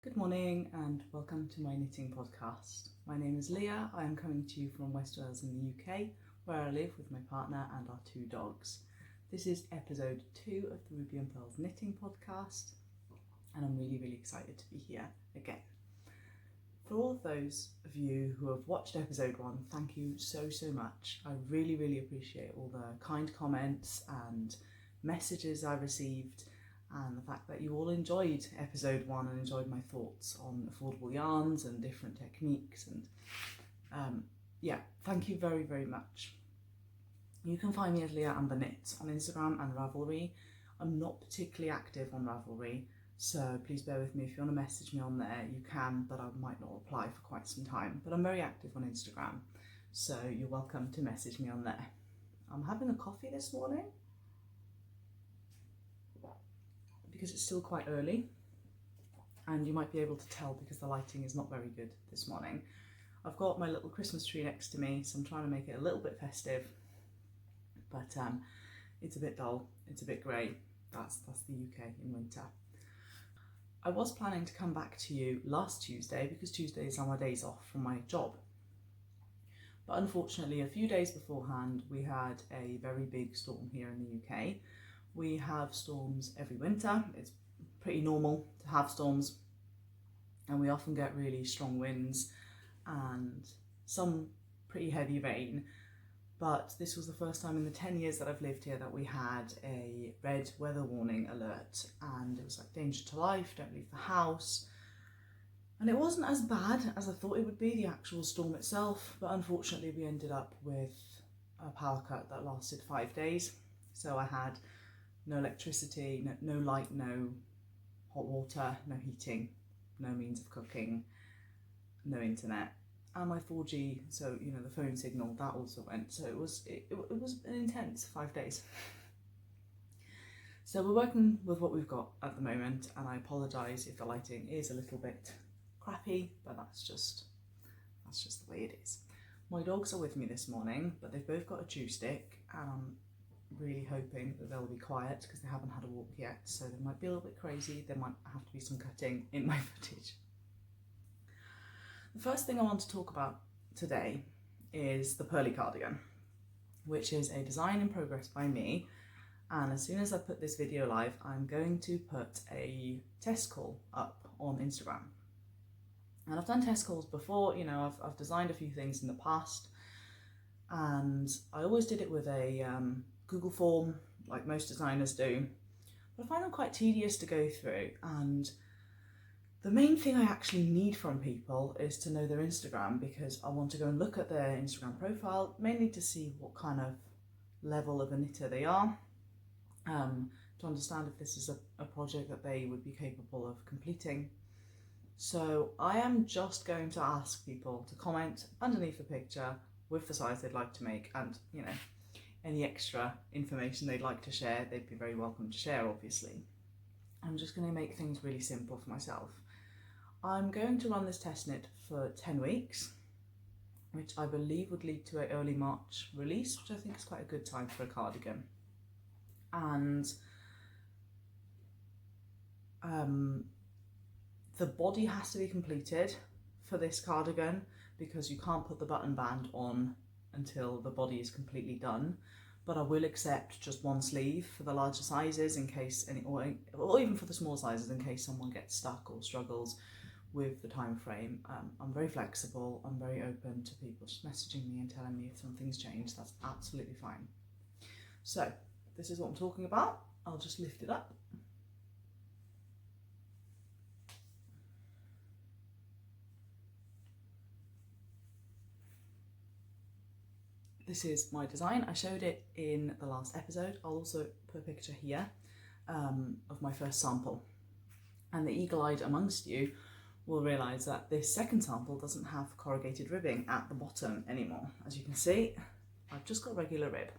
Good morning and welcome to my knitting podcast. My name is Leah. I am coming to you from West Wales in the UK, where I live with my partner and our two dogs. This is episode 2 of the Ruby and Pearls knitting podcast, and I'm really excited to be here again. For all of those of you who have watched episode 1, thank you so much. I really appreciate all the kind comments and messages I received, and the fact that you all enjoyed episode 1 and enjoyed my thoughts on affordable yarns and different techniques, and thank you very much. You can find me as Leah Amber Knits on Instagram and Ravelry. I'm not particularly active on Ravelry, so please bear with me. If you want to message me on there, you can, but I might not reply for quite some time. But I'm very active on Instagram, so you're welcome to message me on there. I'm having a coffee this morning because it's still quite early, and you might be able to tell because the lighting is not very good this morning. I've got my little Christmas tree next to me, so I'm trying to make it a little bit festive, but it's a bit dull, it's a bit grey. That's the UK in winter. I was planning to come back to you last Tuesday because Tuesdays are my days off from my job, but unfortunately a few days beforehand we had a very big storm here in the UK. We have storms every winter. It's pretty normal to have storms, and we often get really strong winds and some pretty heavy rain. But this was the first time in the 10 years that I've lived here that we had a red weather warning alert, and it was like danger to life, don't leave the house. And it wasn't as bad as I thought it would be, the actual storm itself, but unfortunately we ended up with a power cut that lasted 5 days. So I had no electricity, no light, no hot water, no heating, no means of cooking, no internet, and my 4G, so you know, the phone signal, that also went. So it was an intense 5 days. So we're working with what we've got at the moment, and I apologise if the lighting is a little bit crappy, but that's just the way it is. My dogs are with me this morning, but they've both got a chew stick, and I'm really hoping that they'll be quiet because they haven't had a walk yet, so they might be a little bit crazy. There might have to be some cutting in my footage. The first thing I want to talk about today is the Pearly cardigan, which is a design in progress by me, and as soon as I put this video live, I'm going to put a test call up on Instagram. And I've done test calls before, you know, I've designed a few things in the past, and I always did it with a Google form, like most designers do, but I find them quite tedious to go through, and the main thing I actually need from people is to know their Instagram, because I want to go and look at their Instagram profile, mainly to see what kind of level of a knitter they are, to understand if this is a project that they would be capable of completing. So I am just going to ask people to comment underneath the picture with the size they'd like to make, and you know, any extra information they'd like to share, they'd be very welcome to share, obviously. I'm just going to make things really simple for myself. I'm going to run this test knit for 10 weeks, which I believe would lead to an early March release, which I think is quite a good time for a cardigan. And the body has to be completed for this cardigan, because you can't put the button band on until the body is completely done. But I will accept just one sleeve for the larger sizes in case or even for the small sizes in case someone gets stuck or struggles with the time frame. I'm very flexible. I'm very open to people just messaging me and telling me if something's changed. That's absolutely fine. So this is what I'm talking about. I'll just lift it up. This is my design. I showed it in the last episode. I'll also put a picture here of my first sample. And the eagle-eyed amongst you will realise that this second sample doesn't have corrugated ribbing at the bottom anymore. As you can see, I've just got regular rib.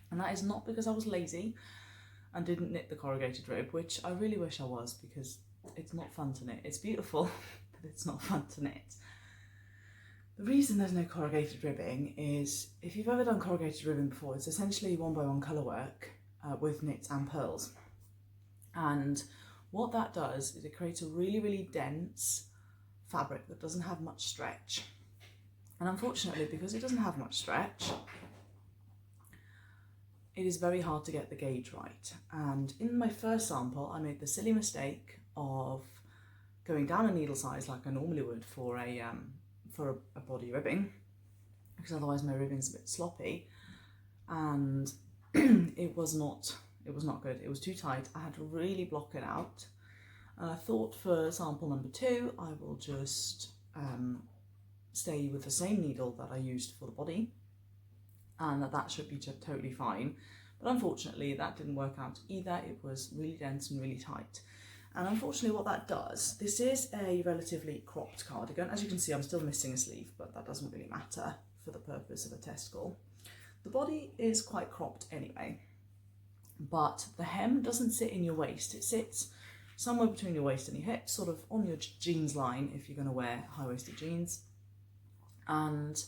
And that is not because I was lazy and didn't knit the corrugated rib, which I really wish I was, because it's not fun to knit. It's beautiful, but it's not fun to knit. The reason there's no corrugated ribbing is, if you've ever done corrugated ribbing before, it's essentially 1x1 colour work with knits and purls. And What that does is it creates a really, really dense fabric that doesn't have much stretch. And unfortunately, because it doesn't have much stretch, it is very hard to get the gauge right. And in my first sample, I made the silly mistake of going down a needle size like I normally would for a body ribbing, because otherwise my ribbing's a bit sloppy, and it was not good. It was too tight. I had to really block it out. And I thought for sample number 2, I will just stay with the same needle that I used for the body, and that should be totally fine. But unfortunately, that didn't work out either. It was really dense and really tight. And unfortunately what that does, this is a relatively cropped cardigan. As you can see, I'm still missing a sleeve, but that doesn't really matter for the purpose of a test call. The body is quite cropped anyway, but the hem doesn't sit in your waist. It sits somewhere between your waist and your hips, sort of on your jeans line if you're going to wear high-waisted jeans. And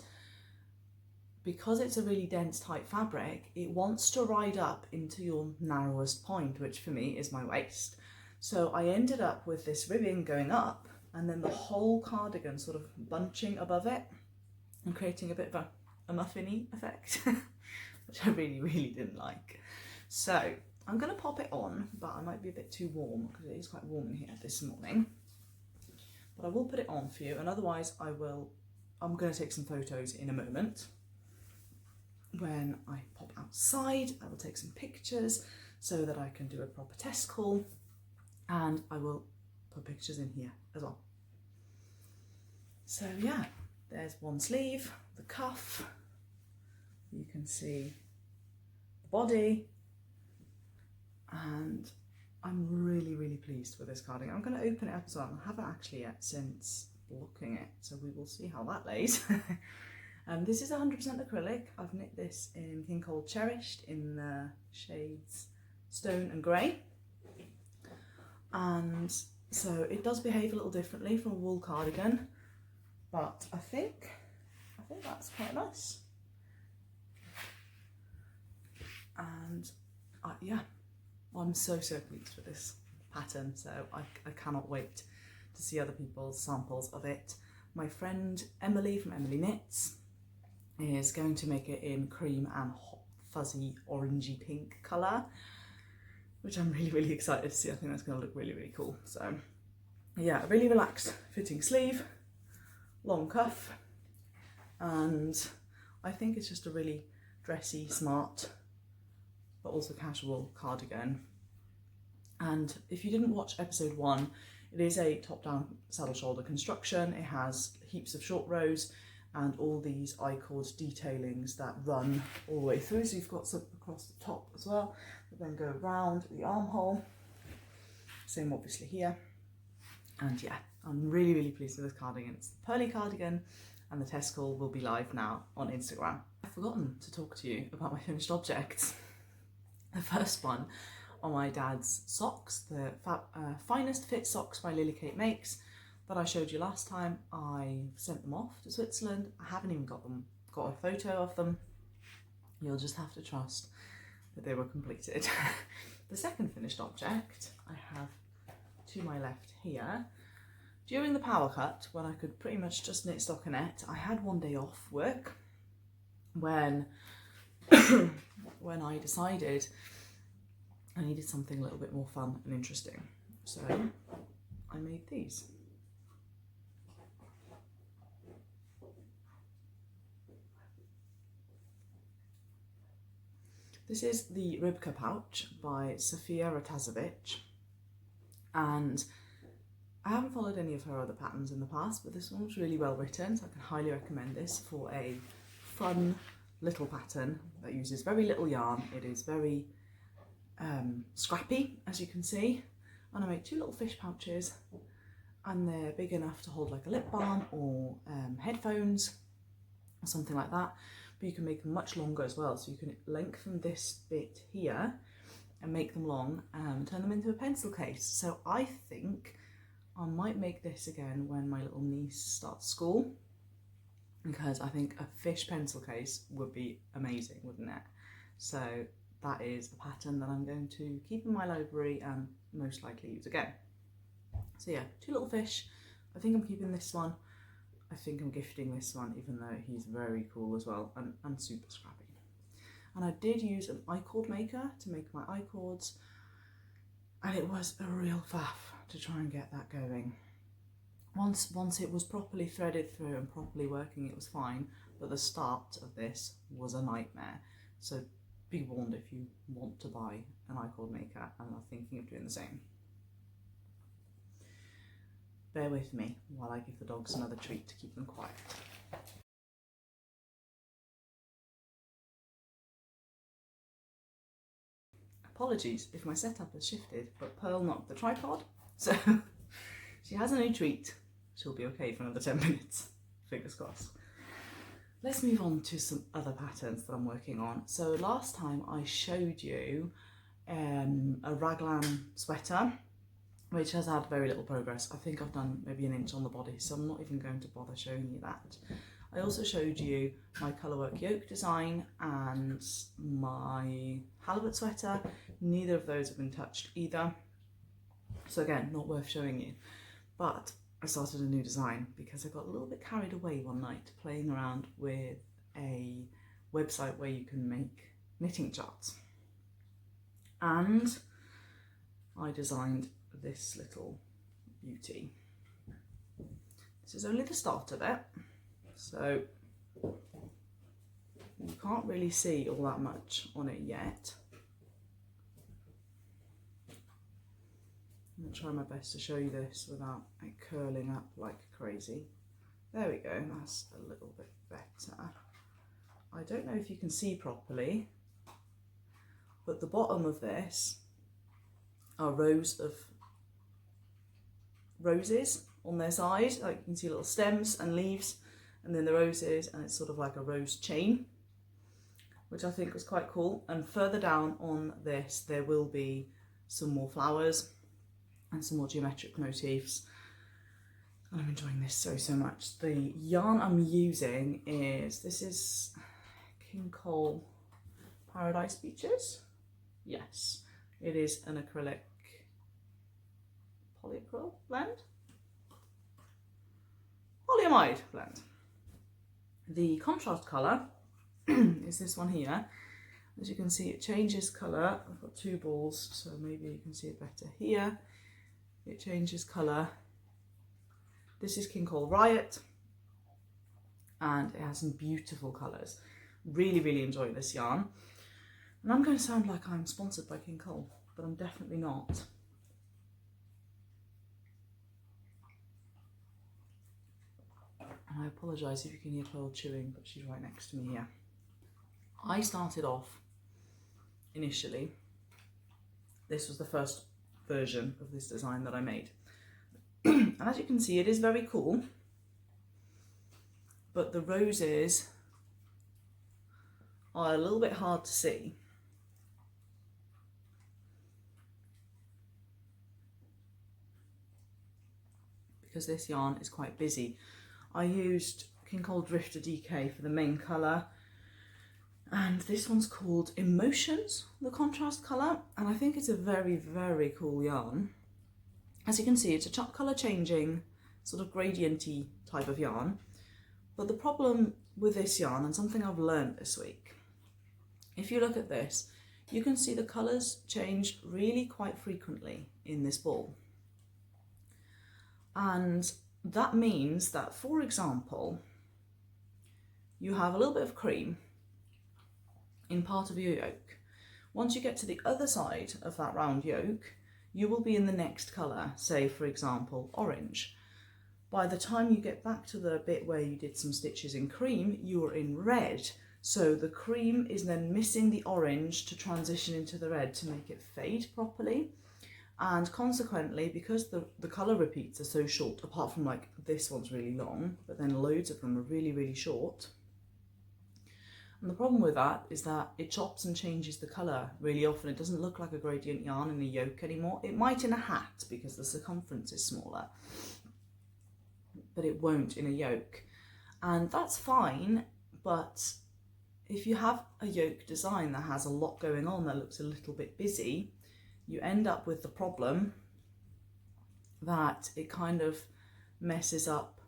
because it's a really dense, tight fabric, it wants to ride up into your narrowest point, which for me is my waist. So I ended up with this ribbing going up and then the whole cardigan sort of bunching above it and creating a bit of a muffiny effect, which I really, really didn't like. So I'm going to pop it on, but I might be a bit too warm because it is quite warm in here this morning. But I will put it on for you, and otherwise I'm going to take some photos in a moment. When I pop outside, I will take some pictures so that I can do a proper test call, and I will put pictures in here as well. So yeah, there's one sleeve, the cuff, you can see the body, and I'm really, really pleased with this cardigan. I'm going to open it up as well. I haven't actually yet since looking it, so we will see how that lays. This is 100% acrylic. I've knit this in a thing called Cherished in the shades Stone and Grey. And so it does behave a little differently from a wool cardigan, but I think that's quite nice. And yeah, I'm so pleased with this pattern, so I cannot wait to see other people's samples of it. My friend Emily from Emily Knits is going to make it in cream and hot fuzzy orangey pink colour, which I'm really, really excited to see. I think that's going to look really, really cool. So yeah, a really relaxed fitting sleeve, long cuff, and I think it's just a really dressy, smart, but also casual cardigan. And if you didn't watch episode 1, it is a top-down saddle shoulder construction. It has heaps of short rows and all these I-cord detailings that run all the way through. So you've got some across the top as well, that then go around the armhole. Same obviously here. And yeah, I'm really, really pleased with this cardigan. It's the Pearly cardigan, and the test call will be live now on Instagram. I've forgotten to talk to you about my finished objects. The first one are my dad's socks, the Finest Fit socks by Lily Kate Makes that I showed you last time. I sent them off to Switzerland. I haven't even got a photo of them. You'll just have to trust that they were completed. The second finished object I have to my left here. During the power cut, when I could pretty much just knit stockinette, I had one day off work when I decided I needed something a little bit more fun and interesting. So I made these. This is the Ribka pouch by Sofia Ratazovic, and I haven't followed any of her other patterns in the past, but this one was really well written, so I can highly recommend this for a fun little pattern that uses very little yarn. It is very scrappy, as you can see, and I made 2 little fish pouches, and they're big enough to hold like a lip balm or headphones or something like that. But you can make them much longer as well, so you can lengthen this bit here and make them long and turn them into a pencil case. So I think I might make this again when my little niece starts school, because I think a fish pencil case would be amazing, wouldn't it? So that is a pattern that I'm going to keep in my library and most likely use again. So yeah, 2 little fish. I think I'm keeping this one. I think I'm gifting this one, even though he's very cool as well and super scrappy. And I did use an I-cord maker to make my I-cords, and it was a real faff to try and get that going. Once it was properly threaded through and properly working, it was fine, but the start of this was a nightmare. So be warned if you want to buy an I-cord maker and are thinking of doing the same. Bear with me while I give the dogs another treat to keep them quiet. Apologies if my setup has shifted, but Pearl knocked the tripod, so she has a new treat. She'll be okay for another 10 minutes, fingers crossed. Let's move on to some other patterns that I'm working on. So last time I showed you a raglan sweater, which has had very little progress. I think I've done maybe an inch on the body, so I'm not even going to bother showing you that. I also showed you my colourwork yoke design and my halibut sweater. Neither of those have been touched either. So again, not worth showing you. But I started a new design because I got a little bit carried away one night playing around with a website where you can make knitting charts. And I designed this little beauty. This is only the start of it. So you can't really see all that much on it yet. I'm going to try my best to show you this without it curling up like crazy. There we go, that's a little bit better. I don't know if you can see properly, but the bottom of this are rows of roses on their side. Like you can see little stems and leaves, and then the roses, and it's sort of like a rose chain, which I think was quite cool. And further down on this there will be some more flowers and some more geometric motifs, and I'm enjoying this so much. The yarn I'm using this is King Cole Paradise Beaches. Yes, it is an acrylic polyacryl blend, polyamide blend. The contrast colour is this one here. As you can see, it changes colour. I've got 2 balls, so maybe you can see it better here. It changes colour. This is King Cole Riot, and it has some beautiful colours. Really enjoying this yarn. And I'm going to sound like I'm sponsored by King Cole, but I'm definitely not. And I apologise if you can hear Pearl chewing, but she's right next to me here. I started off initially, this was the first version of this design that I made. And as you can see, it is very cool, but the roses are a little bit hard to see. Because this yarn is quite busy. I used King Cole Drifter DK for the main colour, and this one's called Emotions, the contrast colour, and I think it's a very cool yarn. As you can see, it's a colour changing, sort of gradienty type of yarn, but the problem with this yarn, and something I've learned this week, if you look at this, you can see the colours change really quite frequently in this ball. And that means that, for example, you have a little bit of cream in part of your yoke. Once you get to the other side of that round yoke, you will be in the next colour, say for example orange. By the time you get back to the bit where you did some stitches in cream, you are in red. So the cream is then missing the orange to transition into the red to make it fade properly. And consequently, because the colour repeats are so short, apart from like this one's really long, but then loads of them are really short. And the problem with that is that it chops and changes the colour really often. It doesn't look like a gradient yarn in a yoke anymore. It might in a hat because the circumference is smaller, but it won't in a yoke. And that's fine, but if you have a yoke design that has a lot going on that looks a little bit busy, you end up with the problem that it kind of messes up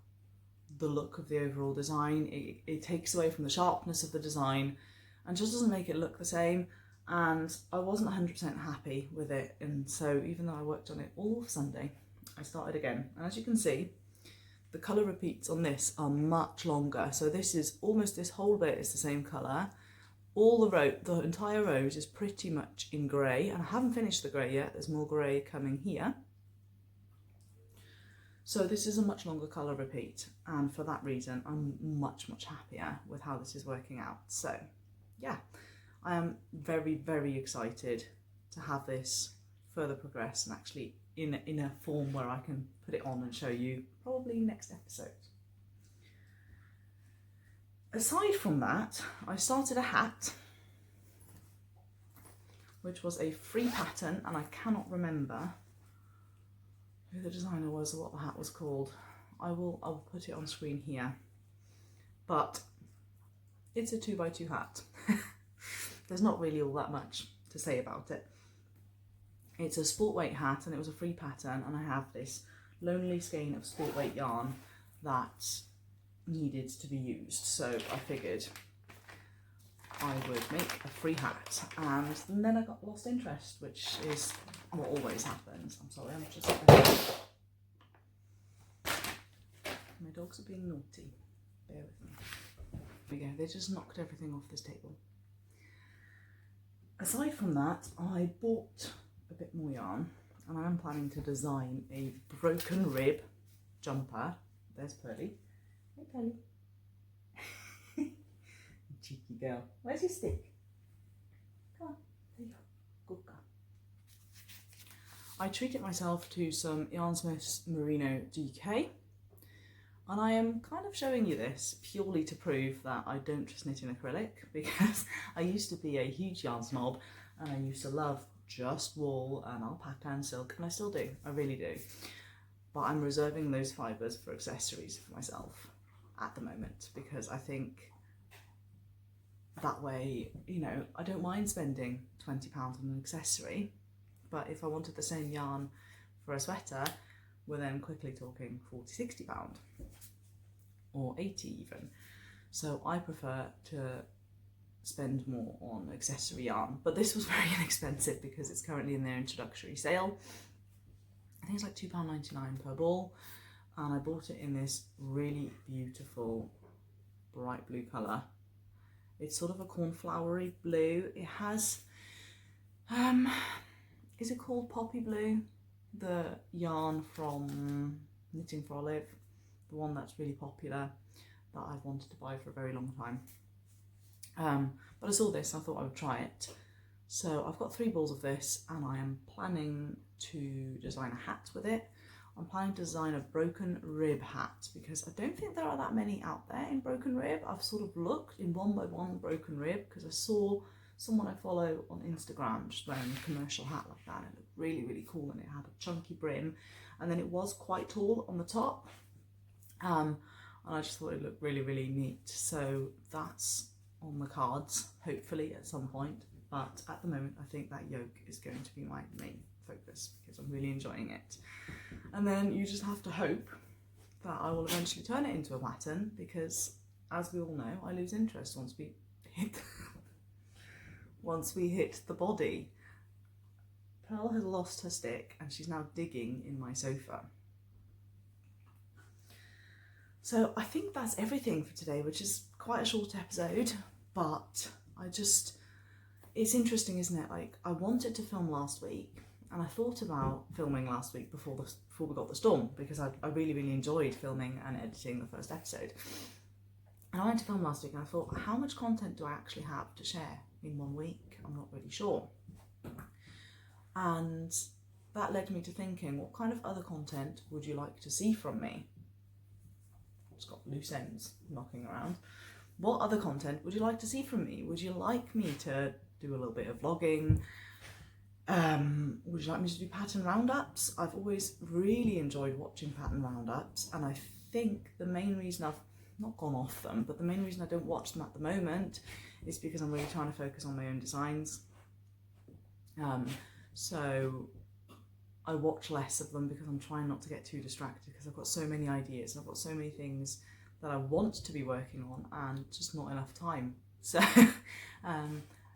the look of the overall design. It takes away from the sharpness of the design and just doesn't make it look the same. And I wasn't 100% happy with it, and so even though I worked on it all of Sunday, I started again. And as you can see, the colour repeats on this are much longer. So this is almost, this whole bit is the same colour. All the entire rose is pretty much in grey, and I haven't finished the grey yet. There's more grey coming here. So this is a much longer colour repeat, and for that reason, I'm much happier with how this is working out. So yeah, I am very, very excited to have this further progress and actually in a form where I can put it on and show you probably next episode. Aside from that, I started a hat, which was a free pattern, and I cannot remember who the designer was or what the hat was called. I'll put it on screen here, but it's a 2x2 hat. There's not really all that much to say about it. It's a sport weight hat, and it was a free pattern, and I have this lonely skein of sport weight yarn that needed to be used, so I figured I would make a free hat, and then I got lost interest, which is what always happens. I'm sorry, I'm just... My dogs are being naughty. Bear with me. There we go, they just knocked everything off this table. Aside from that, I bought a bit more yarn, and I am planning to design a broken rib jumper. There's Pearly. Hey Pearly. Cheeky girl. Where's your stick? Come on, there you go. Good girl. I treated myself to some Yarnsmith's Merino DK, and I am kind of showing you this purely to prove that I don't just knit in acrylic, because I used to be a huge yarn snob, and I used to love just wool and alpaca and silk, and I still do, I really do. But I'm reserving those fibres for accessories for myself at the moment, because I think that way, you know, I don't mind spending £20 on an accessory, but if I wanted the same yarn for a sweater, we're then quickly talking £40–60 or 80 even. So I prefer to spend more on accessory yarn, but this was very inexpensive because it's currently in their introductory sale. I think it's like £2.99 per ball, and I bought it in this really beautiful bright blue colour. It's sort of a cornflowery blue. It has, is it called poppy blue? The yarn from Knitting for Olive, the one that's really popular that I've wanted to buy for a very long time. But I saw this, I thought I would try it. So I've got 3 balls of this, and I am planning to design a hat with it. I'm planning to design a broken rib hat, because I don't think there are that many out there in broken rib. I've sort of looked in 1x1 broken rib, because I saw someone I follow on Instagram just wearing a commercial hat like that. It looked really, really cool, and it had a chunky brim, and then it was quite tall on the top. And I just thought it looked really, really neat. So that's on the cards, hopefully at some point. But at the moment, I think that yoke is going to be my main focus, because I'm really enjoying it. And then you just have to hope that I will eventually turn it into a pattern, because as we all know, I lose interest once we hit the body. Pearl has lost her stick, and she's now digging in my sofa. So I think that's everything for today, which is quite a short episode, but it's interesting, isn't it? Like, I wanted to film last week, and I thought about filming last week before we got the storm, because I really, really enjoyed filming and editing the first episode. And I went to film last week, and I thought, how much content do I actually have to share in 1 week? I'm not really sure. And that led me to thinking, what kind of other content would you like to see from me? It's got loose ends knocking around. What other content would you like to see from me? Would you like me to do a little bit of vlogging? Would you like me to do pattern roundups? I've always really enjoyed watching pattern roundups, and I think the main reason I've not gone off them, but the main reason I don't watch them at the moment is because I'm really trying to focus on my own designs. So I watch less of them because I'm trying not to get too distracted, because I've got so many ideas, I've got so many things that I want to be working on and just not enough time. So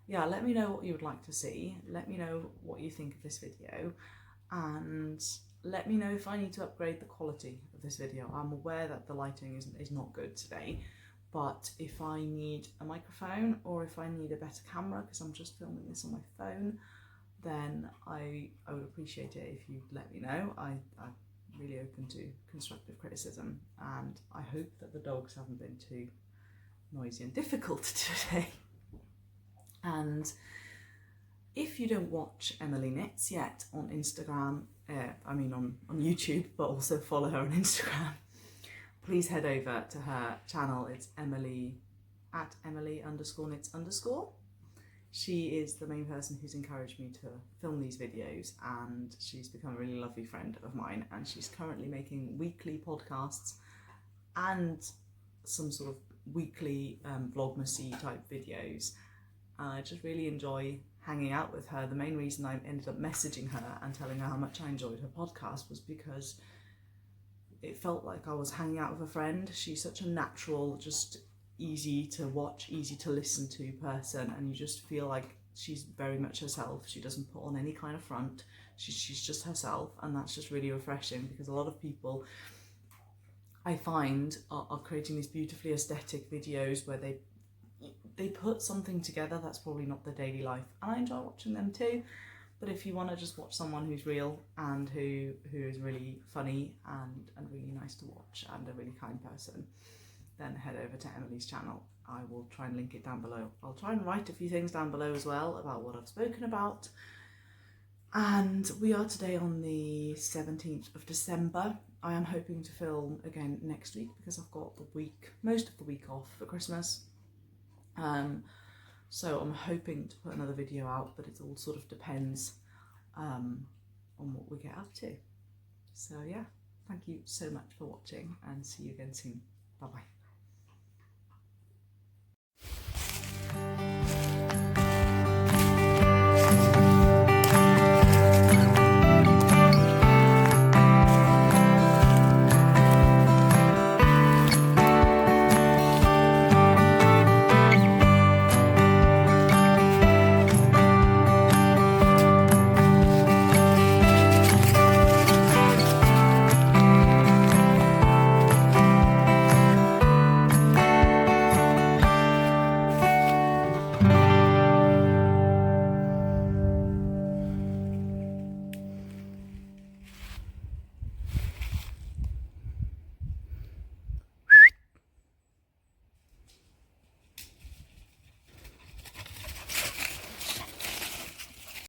yeah, let me know what you would like to see. Let me know what you think of this video, and let me know if I need to upgrade the quality of this video. I'm aware that the lighting is not good today, but if I need a microphone or if I need a better camera, because I'm just filming this on my phone, then I would appreciate it if you'd let me know. I'm really open to constructive criticism, and I hope that the dogs haven't been too noisy and difficult today. And if you don't watch Emily Knits yet on Instagram, on YouTube, but also follow her on Instagram, please head over to her channel. It's Emily @Emily_knits_. She is the main person who's encouraged me to film these videos, and she's become a really lovely friend of mine, and she's currently making weekly podcasts and some sort of weekly vlogmasy type videos. I just really enjoy hanging out with her. The main reason I ended up messaging her and telling her how much I enjoyed her podcast was because it felt like I was hanging out with a friend. She's such a natural, just easy to watch, easy to listen to person, and you just feel like she's very much herself. She doesn't put on any kind of front. She's just herself, and that's just really refreshing, because a lot of people I find are creating these beautifully aesthetic videos where they put something together that's probably not their daily life, and I enjoy watching them too. But if you want to just watch someone who's real and who is really funny and really nice to watch and a really kind person, then head over to Emily's channel. I will try and link it down below. I'll try and write a few things down below as well about what I've spoken about. And we are today on the 17th of December. I am hoping to film again next week because I've got most of the week off for Christmas. So I'm hoping to put another video out, but it all sort of depends on what we get up to. So yeah, thank you so much for watching, and see you again soon. Bye bye.